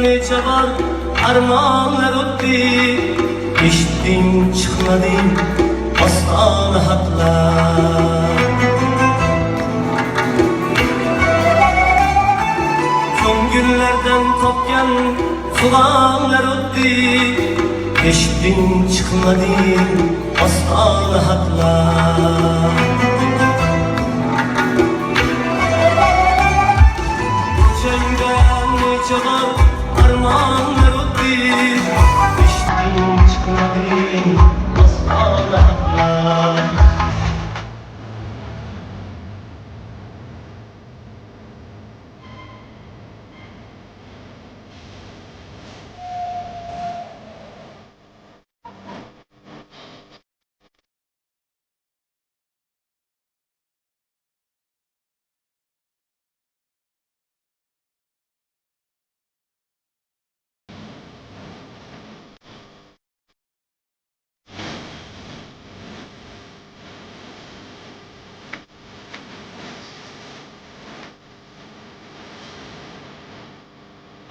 neçe var armanlar ötti, eşittin çıkmadı aslan hatlar. Son günlerden topgan sulanlar ötti, eşittin çıkmadı aslan hatlar. Çabar armağanlar ötti, eşittin çıkmadı aslan hatlar.